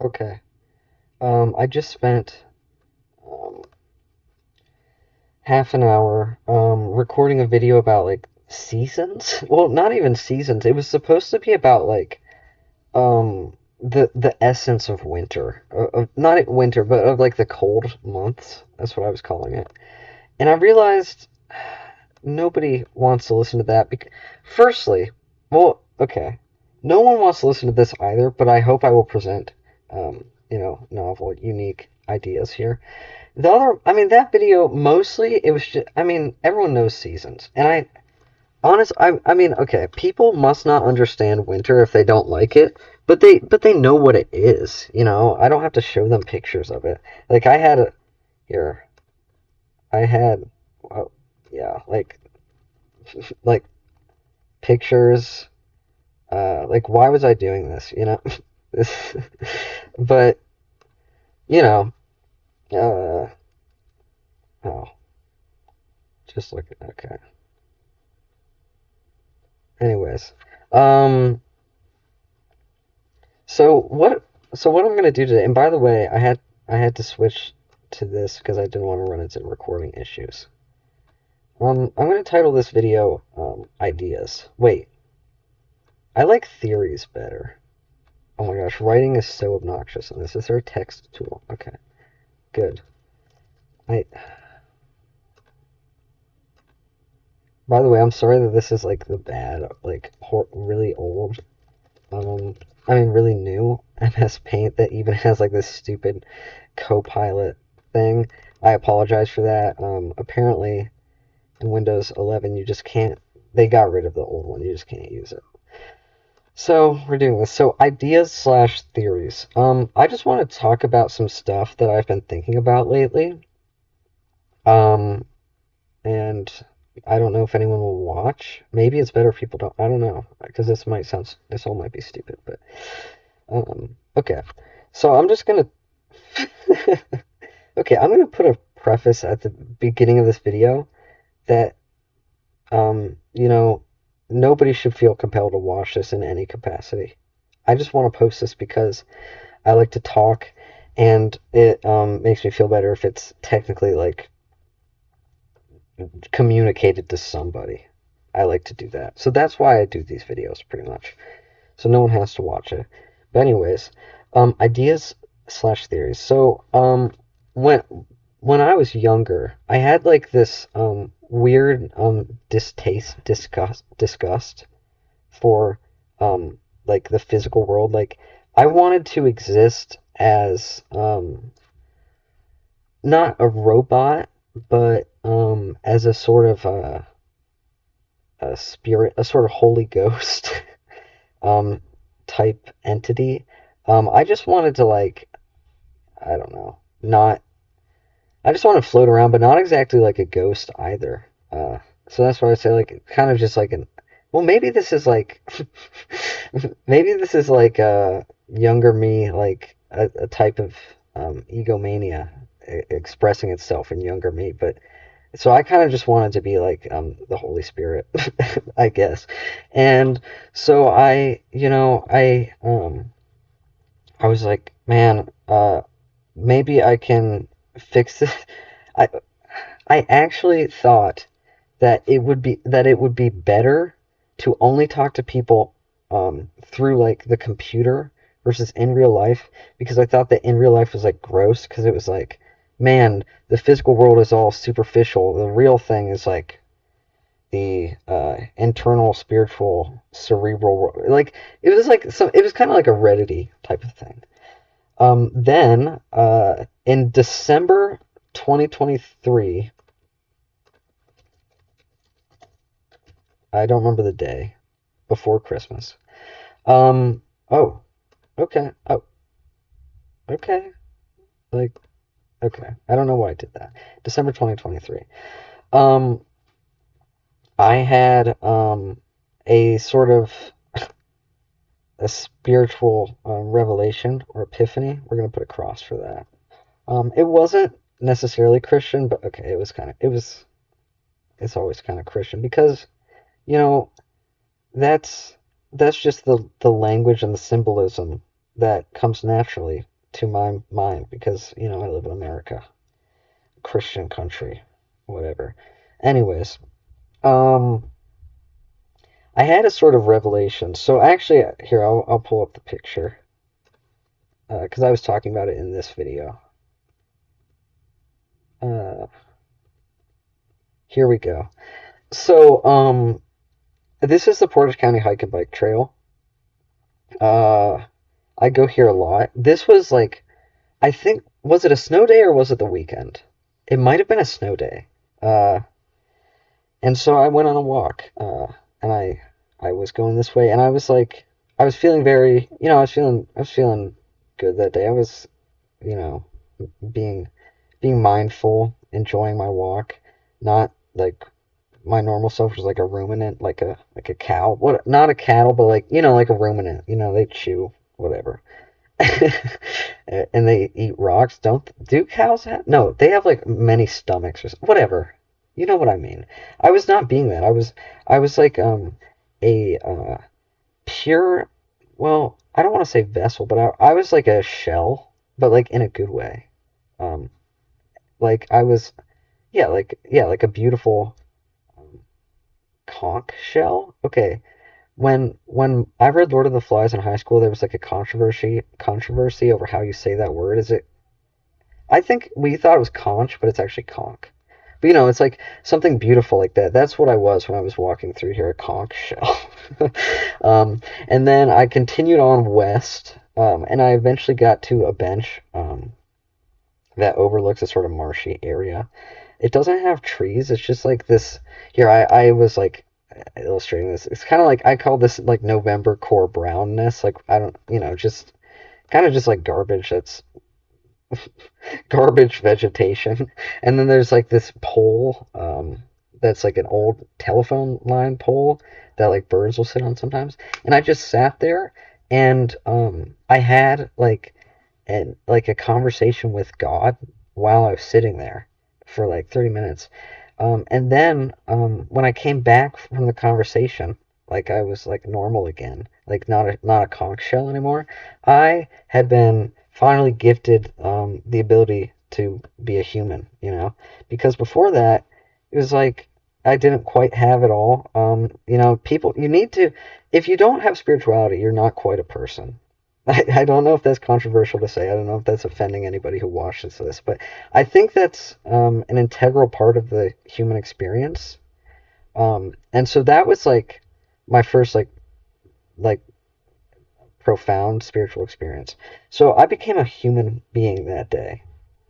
Okay. I just spent um, half an hour recording a video about like seasons. Well, not even seasons. It was supposed to be about like the essence of winter, of not winter, but of like the cold months. That's what I was calling it. And I realized nobody wants to listen to that. Firstly, well, okay, no one wants to listen to this either. But I hope I will present, novel, unique ideas here. The other, I mean, that video mostly it was just, I mean, everyone knows seasons, and I mean, okay, people must not understand winter if they don't like it, but they know what it is, you know. I don't have to show them pictures of it. Like I had a here, I had, oh, yeah, like pictures. Like why was I doing this? You know, this, but you know, uh, oh, just look at okay. Anyways, um, So what so what I'm gonna do today, and by the way, I had to switch to this because I didn't want to run into recording issues. I'm gonna title this video ideas. Wait, I like theories better. Oh my gosh, writing is so obnoxious in this. Is there a text tool? Okay, good. I By the way, I'm sorry that this is like the bad, like really old, um, I mean really new MS Paint that even has like this stupid Copilot thing. I apologize for that. Apparently, in Windows 11, you just can't. They got rid of the old one. You just can't use it. So we're doing this. So ideas slash theories. I just want to talk about some stuff that I've been thinking about lately. Um, and I don't know if anyone will watch. Maybe it's better if people don't. I don't know because this all might be stupid. But okay. So I'm just gonna. Okay, I'm gonna put a preface at the beginning of this video that you know, nobody should feel compelled to watch this in any capacity. I just want to post this because I like to talk, and it makes me feel better if it's technically like communicated to somebody. I like to do that. So that's why I do these videos pretty much. So no one has to watch it. But anyways, ideas slash theories. So when when I was younger, I had like this weird disgust for like the physical world. Like I wanted to exist as not a robot, but as a sort of a spirit, a sort of holy ghost um type entity. I just wanted to like I don't know, not I just want to float around, but not exactly like a ghost either. So that's why I say like kind of just like an. Well, maybe this is like, maybe this is like younger me, like a type of egomania expressing itself in younger me. But so I kind of just wanted to be like the Holy Spirit, I guess. And so I was like, man, maybe I can fix this. I I actually thought that it would be better to only talk to people through like the computer versus in real life because I thought that in real life was like gross because it was like, man, the physical world is all superficial. The real thing is like the internal, spiritual, cerebral world. Like it was like it was kind of like a Reddity type of thing. Then in December 2023, I don't remember the day, before Christmas. Um, oh, okay. Oh, okay. Like, okay. I don't know why I did that. December 2023. Um, I had a sort of a spiritual revelation or epiphany. We're gonna put a cross for that. It wasn't necessarily Christian, but okay, it's always kind of Christian because, you know, that's that's just the language and the symbolism that comes naturally to my mind because I live in America, Christian country, whatever. Anyways, um, I had a sort of revelation. So actually, here I'll pull up the picture because I was talking about it in this video. Uh, Here we go. So this is the Portage County Hike and Bike Trail. Uh, I go here a lot. This was like, I think, was it a snow day or was it the weekend? It might have been a snow day. Uh, and so I went on a walk, and I was going this way, and I was like, I was feeling very, I was feeling good that day. I was, you know, being being mindful, enjoying my walk, not like my normal self was like a ruminant, like a cow. What? Not a cattle, but like like a ruminant. They chew whatever. And they eat rocks. Don't do cows have? No, they have like many stomachs or whatever. You know what I mean. I was not being that. I was like a pure. Well, I don't want to say vessel, but I was like a shell, but like in a good way. Um, like I was, yeah, like a beautiful conch shell. Okay, when I read Lord of the Flies in high school, there was like a controversy over how you say that word. Is it? I think we thought it was conch, but it's actually conch. But it's like something beautiful like that. That's what I was when I was walking through here, a conch shell. And then I continued on west, and I eventually got to a bench that overlooks a sort of marshy area. It doesn't have trees. It's just like this. Here, I was like illustrating this. It's kind of like I call this like November core brownness. Like I don't, just kind of just like garbage that's garbage vegetation. And then there's like this pole that's like an old telephone line pole that like birds will sit on sometimes. And I just sat there and I had like a conversation with God while I was sitting there for like 30 minutes. And then when I came back from the conversation, like I was like normal again, like not a conch shell anymore. I had been finally gifted the ability to be a human, because before that it was like I didn't quite have it all. People, you need to, if you don't have spirituality, you're not quite a person. I don't know if that's controversial to say. I don't know if that's offending anybody who watches this, but I think that's an integral part of the human experience. And so that was like my first like profound spiritual experience. So I became a human being that day,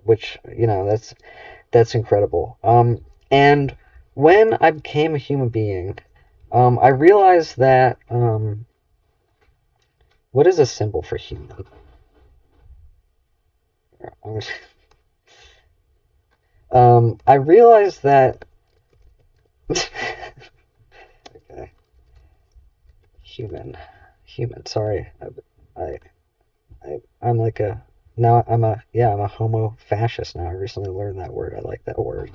which that's incredible. And when I became a human being, I realized that what is a symbol for human? I realized that okay, human, human. Sorry, I, I'm like a now I'm a homo fascist now. I recently learned that word. I like that word.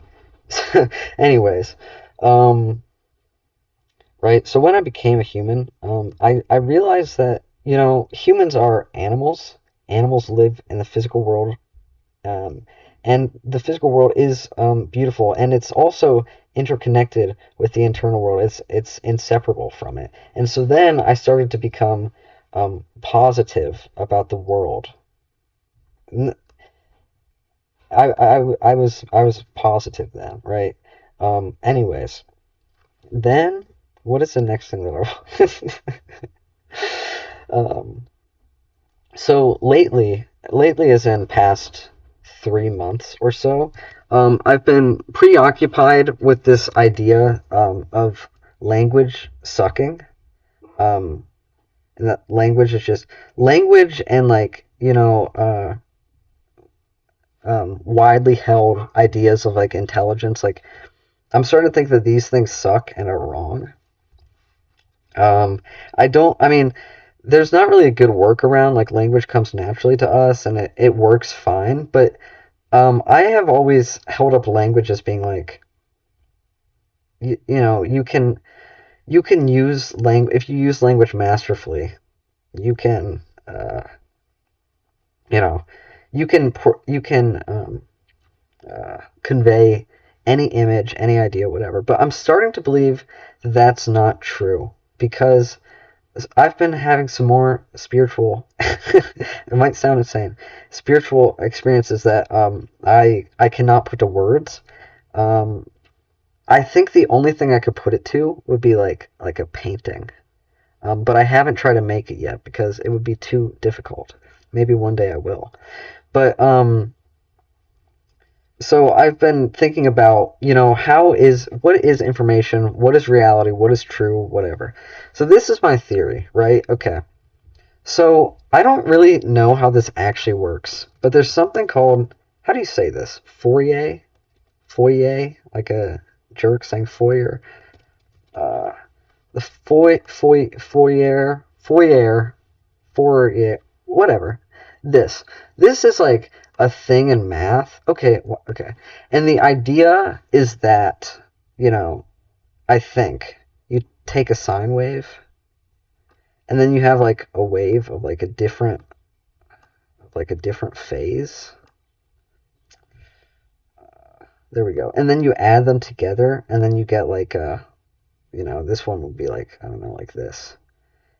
Anyways, um, right. So when I became a human, I realized that humans are animals. Animals live in the physical world. Um, and the physical world is beautiful, and it's also interconnected with the internal world. It's inseparable from it. And so then I started to become positive about the world. I was positive then, right? Anyways, then what is the next thing that um, so lately as in past 3 months or so, I've been preoccupied with this idea of language sucking. Um, and that language is just language and like widely held ideas of like intelligence. Like I'm starting to think that these things suck and are wrong. Um, I don't. I mean, there's not really a good workaround. Like language comes naturally to us and it works fine, but I have always held up language as being like, you can use language if you use language masterfully. You can, you know, you can convey any image, any idea, whatever. But I'm starting to believe that's not true because I've been having some more spiritual, it might sound insane, spiritual experiences that I cannot put to words. Um, I think the only thing I could put it to would be like a painting. But I haven't tried to make it yet because it would be too difficult. Maybe one day I will. But so I've been thinking about, what is information, what is reality, what is true, whatever. So this is my theory, right? Okay. So I don't really know how this actually works, but there's something called, how do you say this? Fourier? Fourier? Like a jerk saying Fourier? Uh, the Fourier, whatever. This. This is like a thing in math. Okay, okay. And the idea is that, you know, I think you take a sine wave and then you have like a wave of like a different phase. There we go. And then you add them together and then you get like this one would be like, I don't know, like this.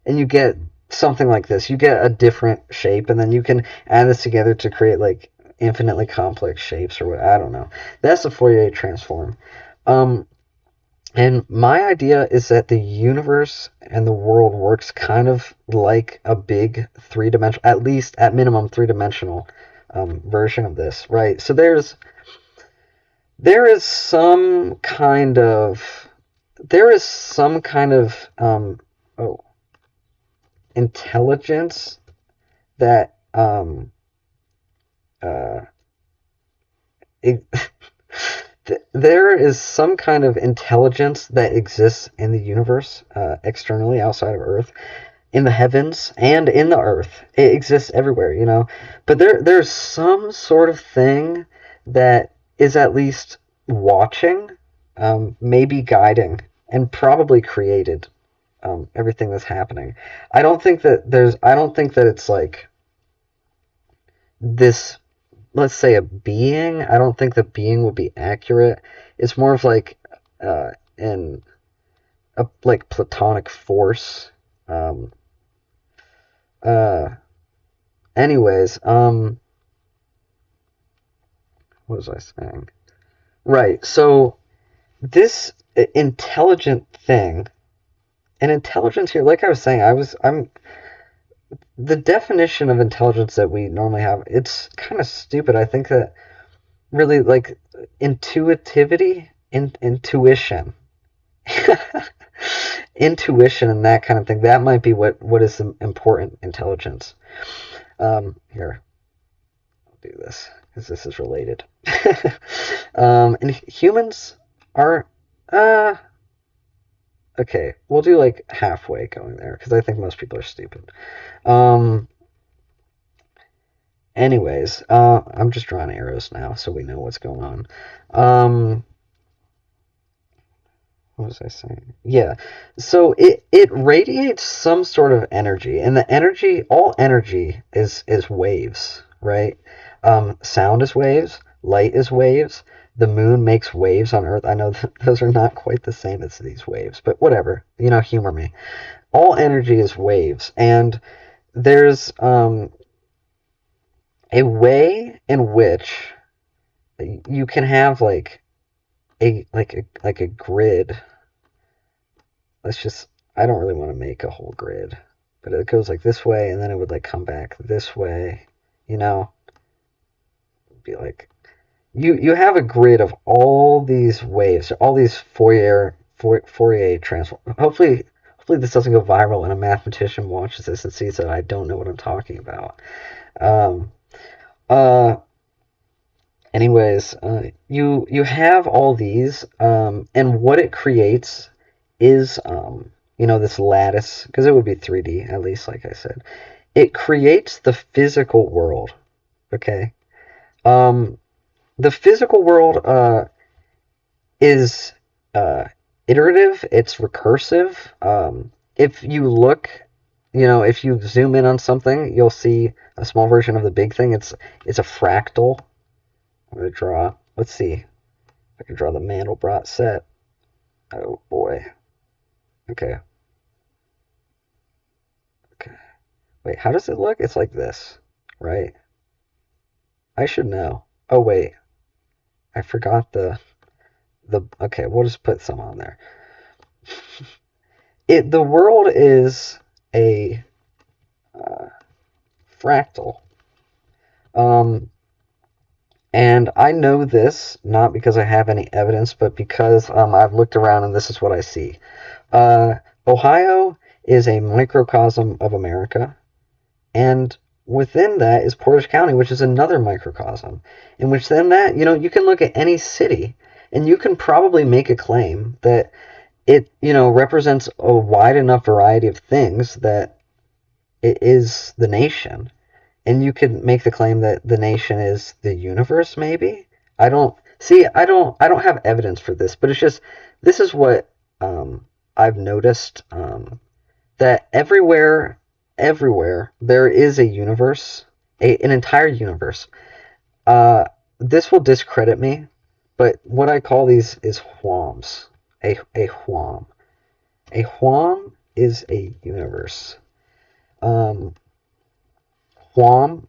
And you get something like this. You get a different shape, and then you can add this together to create like infinitely complex shapes or what. I don't know. That's the Fourier transform. And my idea is that the universe and the world works kind of like a big three-dimensional, at least at minimum three-dimensional version of this, right? So there is some kind of oh, intelligence that uh, it, there is some kind of intelligence that exists in the universe, externally outside of Earth, in the heavens and in the Earth. It exists everywhere, but there's some sort of thing that is at least watching, maybe guiding, and probably created everything that's happening. I don't think that it's like this, let's say, a being. I don't think the being would be accurate. It's more of like an a like platonic force. Um, uh, anyways, what was I saying? Right. So this intelligent thing, and intelligence here, like I was saying, I'm the definition of intelligence that we normally have. It's kind of stupid. I think that really like intuition, intuition, and that kind of thing. That might be what is the important intelligence. Here, I'll do this because this is related. And humans are, okay. We'll do like halfway going there because I think most people are stupid. Um, Anyways, I'm just drawing arrows now so we know what's going on. What was I saying? Yeah. So it radiates some sort of energy, and the energy, all energy is waves, right? Sound is waves, light is waves. The moon makes waves on Earth. I know that those are not quite the same as these waves, but whatever. Humor me. All energy is waves, and there's a way in which you can have like a grid. Let's just, I don't really want to make a whole grid, but it goes like this way, and then it would like come back this way, you know. It'd be like you have a grid of all these waves, all these Fourier transform. Hopefully this doesn't go viral and a mathematician watches this and sees that I don't know what I'm talking about. Um, uh, Anyways, you have all these, and what it creates is this lattice, because it would be 3D at least, like I said. It creates the physical world. Okay, um, the physical world is uh, iterative. It's recursive. If you look, if you zoom in on something, you'll see a small version of the big thing. It's a fractal. I'm gonna draw. Let's see if I can draw the Mandelbrot set. Oh boy. Okay. Okay. Wait, how does it look? It's like this, right? I should know. Oh wait, I forgot the. Okay, we'll just put some on there. The world is a fractal. Um, and I know this not because I have any evidence, but because I've looked around and this is what I see. Uh, Ohio is a microcosm of America, and within that is Portage County, which is another microcosm. In which then that you can look at any city, and you can probably make a claim that it represents a wide enough variety of things that it is the nation. And you could make the claim that the nation is the universe, maybe. I don't see. I don't have evidence for this, but it's just this is what I've noticed, that everywhere there is a universe, an entire universe. Uh, this will discredit me, but what I call these is whoms. A whom. A whom is a universe. Um, Whom,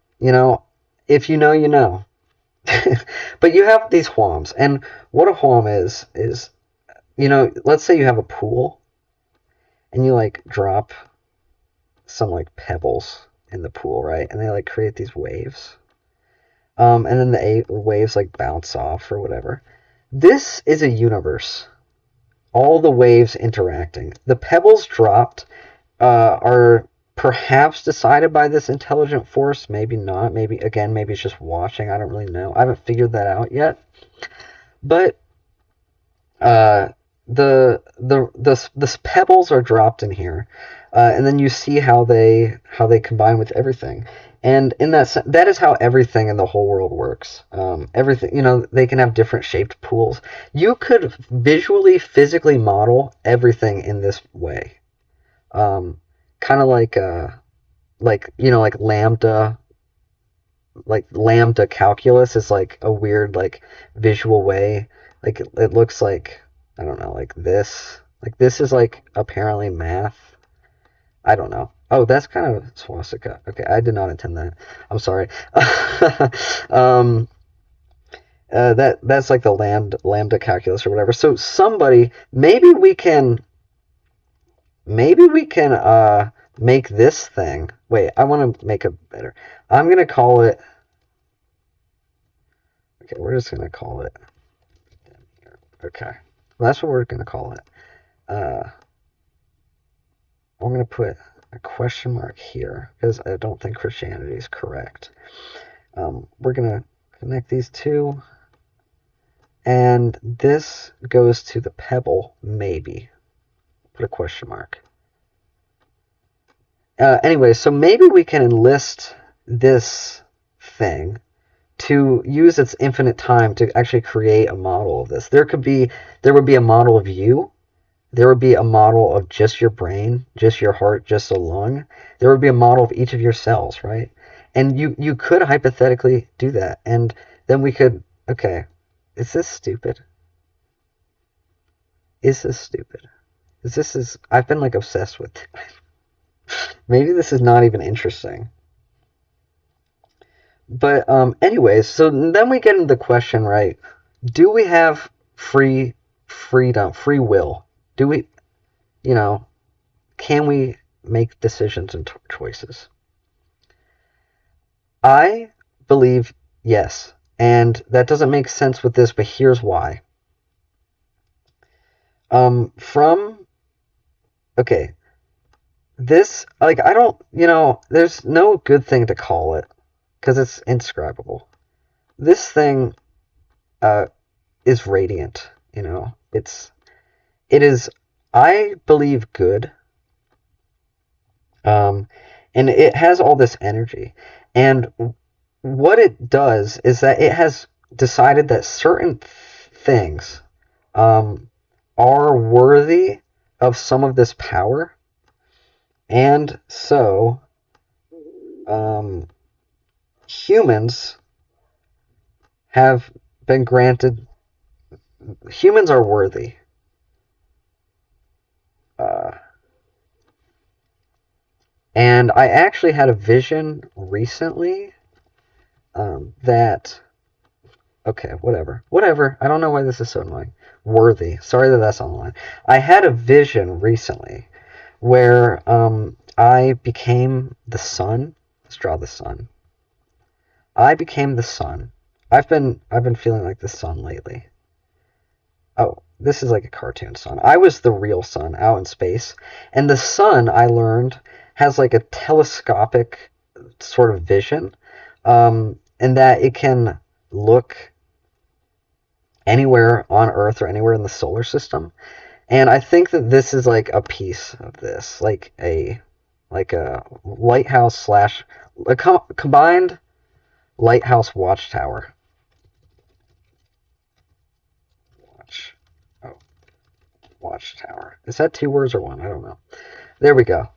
if you know, you know. But you have these whoms, and what a whom is, let's say you have a pool, and you like drop some like pebbles in the pool, right? And they like create these waves. And then the waves like bounce off or whatever. This is a universe. All the waves interacting. The pebbles dropped are perhaps decided by this intelligent force, maybe not, maybe again, maybe it's just watching. I don't really know. I haven't figured that out yet. But uh, the pebbles are dropped in here, and then you see how they combine with everything. And in that is how everything in the whole world works. Everything, they can have different shaped pools. You could visually, physically model everything in this way. Kind of like lambda calculus is like a weird like visual way. Like it looks like, I don't know, like this. Like this is like apparently math. I don't know. Oh, that's kind of swastika. Okay, I did not intend that. I'm sorry. um, that's like the lambda calculus or whatever. So somebody, maybe we can make this thing. Wait, I want to make a better. I'm gonna call it. Okay, we're just gonna call it. Okay, well, that's what we're gonna call it. Uh, I'm gonna put a question mark here because I don't think Christianity is correct. We're gonna connect these two, and this goes to the pebble. Maybe put a question mark. Anyway, so maybe we can enlist this thing to use its infinite time to actually create a model of this. There would be a model of you. There would be a model of just your brain, just your heart, just a lung. There would be a model of each of your cells, right? And you could hypothetically do that. And then we could, okay, is this stupid? Is this stupid? I've been like obsessed with it. Maybe this is not even interesting. But anyways, so then we get into the question, right? Do we have freedom, free will? Do we, can we make decisions and choices? I believe yes, and that doesn't make sense with this, but here's why. Okay, this, like, I don't, there's no good thing to call it because it's indescribable. This thing is radiant, it is, I believe, good. And it has all this energy. And what it does is that it has decided that certain things are worthy of some of this power. And so, um, humans have been granted, humans are worthy. Uh, and I actually had a vision recently that, okay, whatever. I don't know why this is so annoying. Worthy. Sorry that that's on the line. I had a vision recently where I became the sun. Let's draw the sun. I became the sun. I've been feeling like the sun lately. Oh, this is like a cartoon sun. I was the real sun out in space, and the sun I learned has like a telescopic sort of vision, in that it can look anywhere on Earth or anywhere in the solar system. And I think that this is like a piece of this, like a lighthouse slash a combined lighthouse watchtower. Watch, oh, watchtower. Is that two words or one? I don't know. There we go.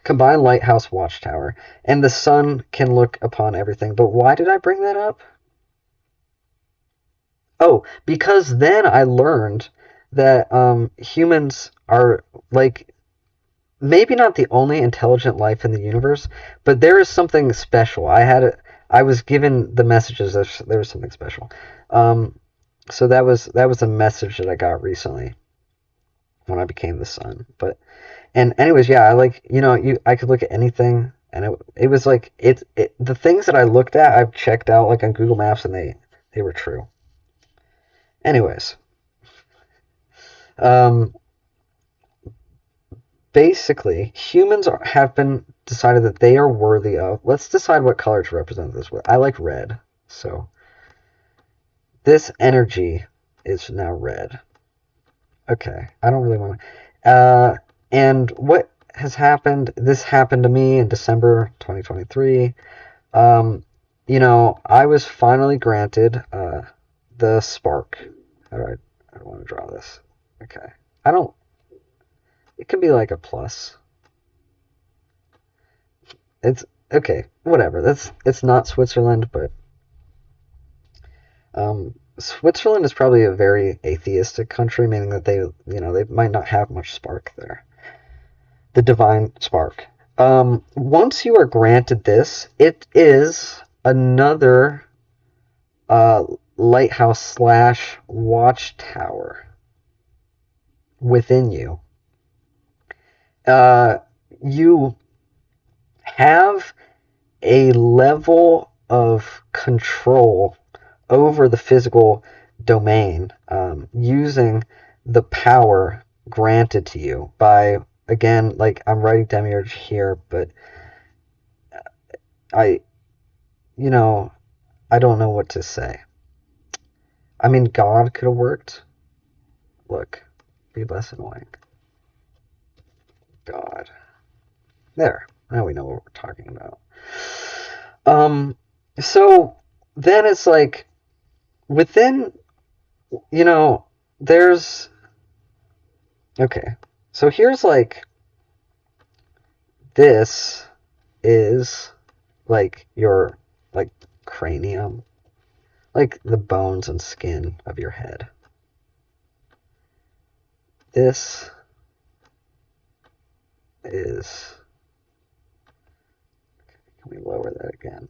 Combined lighthouse watchtower, and the sun can look upon everything. But why did I bring that up? Oh, because then I learned that humans are like maybe not the only intelligent life in the universe, but there is something special. I was given the messages that there was something special. Um, so that was a message that I got recently when I became the sun. But and anyways, yeah, I like I could look at anything, and it was like the things that I looked at I've checked out like on Google Maps, and they were true. Anyways, um, basically, have been decided that they are worthy of. Let's decide what color to represent this with. I like red, so this energy is now red. Okay, I don't really want to. And what has happened? This happened to me in December 2023. Um, I was finally granted the spark. I don't want to draw this. Okay, I don't. It could be like a plus. It's okay, whatever. It's not Switzerland, but Switzerland is probably a very atheistic country, meaning that they might not have much spark there. The divine spark. Once you are granted this, it is another uh, lighthouse slash watchtower within you. Uh, you have a level of control over the physical domain, using the power granted to you by, again, like I'm writing demiurge here, but I, you know, I don't know what to say. I mean, God could have worked. Look, be less annoying. God. There. Now we know what we're talking about. So then it's like within, there's okay. So here's like this is like your like cranium, like the bones and skin of your head. This is, can we lower that again?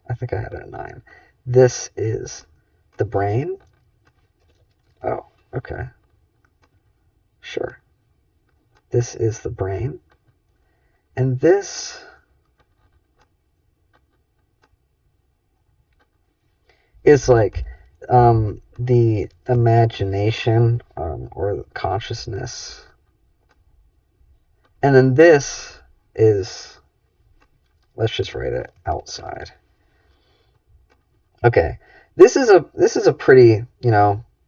I think I had it at 9. This is the brain. Oh, okay. Sure. This is the brain. And this is like the imagination, or consciousness. And then this is, let's just write it outside. Okay, this is a pretty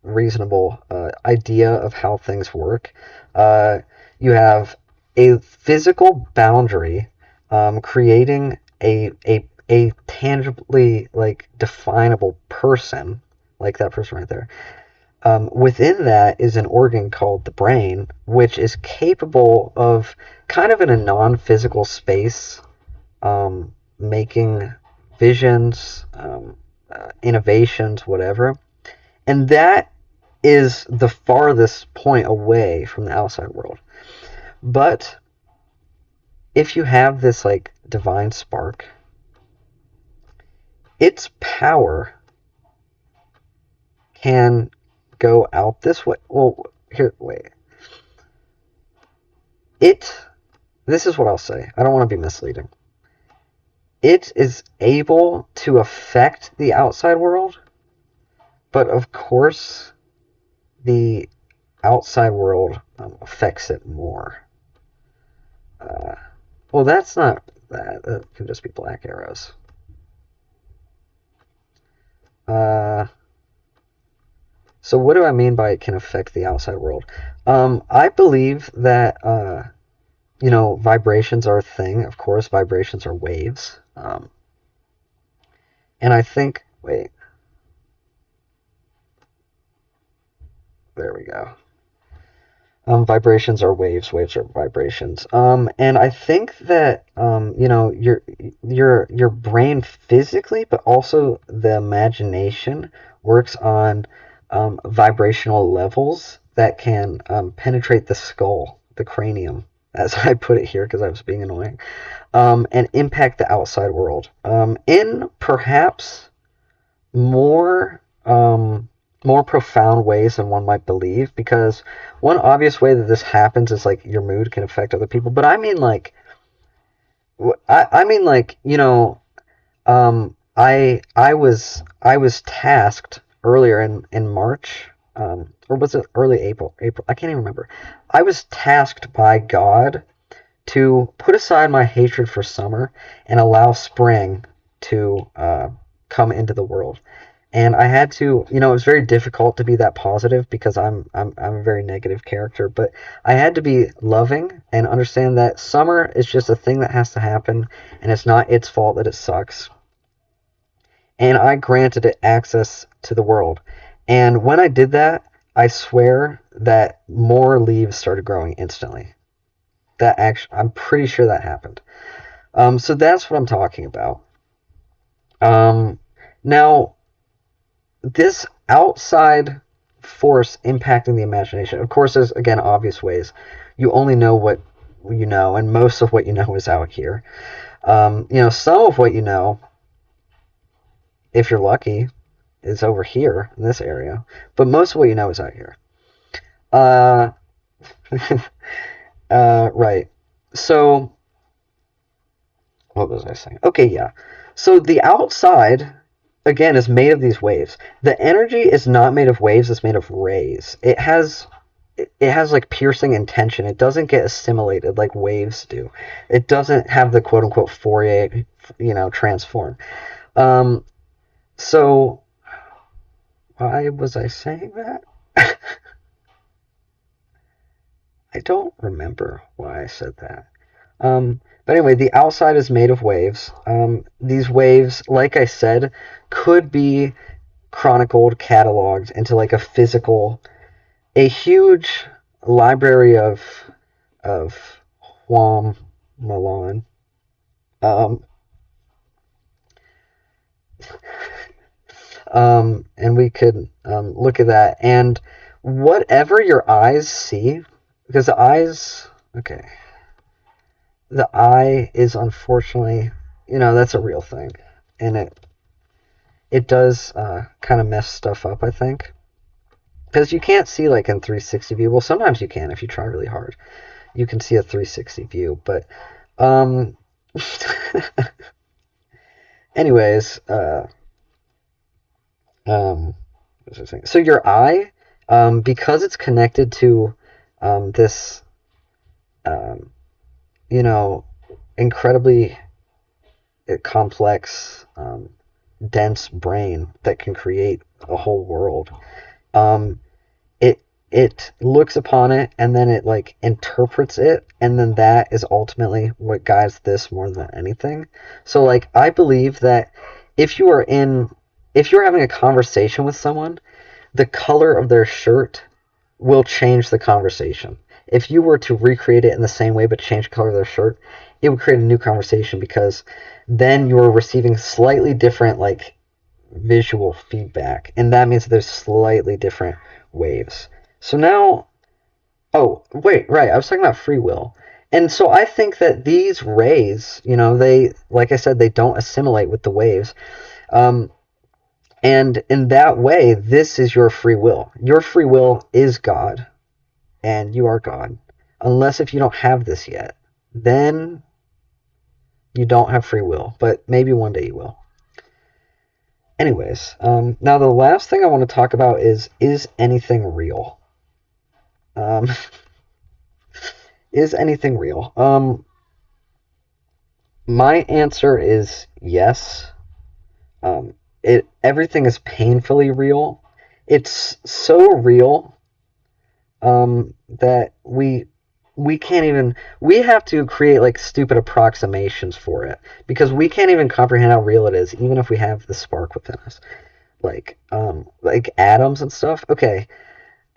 reasonable idea of how things work. You have a physical boundary, creating a tangibly like definable person, like that person right there. Within that is an organ called the brain, which is capable of kind of in a non-physical space, making visions, innovations, whatever. And that is the farthest point away from the outside world. But if you have this like divine spark, its power can go out this way. Well, here, wait. This is what I'll say. I don't want to be misleading. It is able to affect the outside world, but of course, the outside world affects it more. Uh, well, that's not that. That can just be black arrows. Uh, so what do I mean by it can affect the outside world? I believe that vibrations are a thing. Of course, vibrations are waves. And I think, wait, there we go. Vibrations are waves. Waves are vibrations. And I think that your brain physically, but also the imagination works on vibrational levels that can penetrate the skull, the cranium, as I put it here because I was being annoying, and impact the outside world in perhaps more more profound ways than one might believe. Because one obvious way that this happens is like your mood can affect other people. But I mean like I mean like I was tasked earlier in March, or was it early April? April, I can't even remember. I was tasked by God to put aside my hatred for summer and allow spring to come into the world. And I had to, it was very difficult to be that positive because I'm a very negative character, but I had to be loving and understand that summer is just a thing that has to happen, and it's not its fault that it sucks. And I granted it access to the world. And when I did that, I swear that more leaves started growing instantly. That actually, I'm pretty sure that happened. So that's what I'm talking about. Now, this outside force impacting the imagination, of course, there's again obvious ways. You only know what you know, and most of what you know is out here. Some of what you know, if you're lucky, is over here in this area, but most of what you know is out here. Uh, right. So, what was I saying? Okay, yeah. So the outside, again, is made of these waves. The energy is not made of waves, it's made of rays. It has like piercing intention. It doesn't get assimilated like waves do. It doesn't have the quote unquote Fourier, transform. So why was I saying that? I don't remember why I said that. But anyway, the outside is made of waves. These waves, like I said, could be chronicled, cataloged into like a huge library of Huam Milan. Um, and we could look at that, and whatever your eyes see, because okay, the eye is unfortunately, that's a real thing, and it does kind of mess stuff up, I think, because you can't see like in 360 view. Well, sometimes you can if you try really hard. You can see a 360 view, but anyways, what was I saying? So your eye, because it's connected to this, um, you know, incredibly complex, dense brain that can create a whole world. Um, it looks upon it, and then it like interprets it, and then that is ultimately what guides this more than anything. So like I believe that if you are in if you're having a conversation with someone, the color of their shirt will change the conversation. If you were to recreate it in the same way but change the color of their shirt, it would create a new conversation because then you're receiving slightly different like visual feedback, and that means there's slightly different waves. So now, oh wait, right, I was talking about free will. And so I think that these rays, they, like I said, they don't assimilate with the waves. Um, and in that way, this is your free will. Your free will is God, and you are God. Unless if you don't have this yet, then you don't have free will. But maybe one day you will. Anyways, now the last thing I want to talk about is anything real? Um, is anything real? My answer is yes. Everything is painfully real. It's so real that we can't even, we have to create like stupid approximations for it because we can't even comprehend how real it is, even if we have the spark within us. Like atoms and stuff. Okay,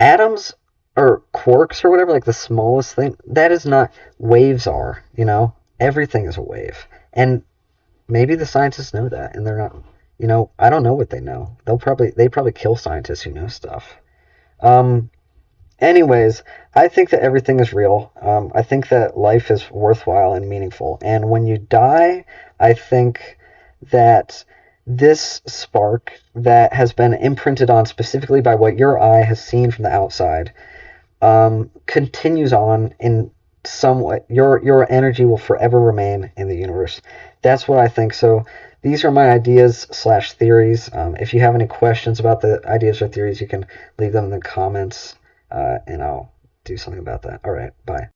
atoms or quarks or whatever, like the smallest thing, that is not, waves are. Everything is a wave. And maybe the scientists know that and they're not, I don't know what they know. They probably kill scientists who know stuff. Um Anyways, I think that everything is real. I think that life is worthwhile and meaningful. And when you die, I think that this spark that has been imprinted on specifically by what your eye has seen from the outside continues on in some way. Your energy will forever remain in the universe. That's what I think. So these are my ideas slash theories. If you have any questions about the ideas or theories, you can leave them in the comments, and I'll do something about that. All right, bye.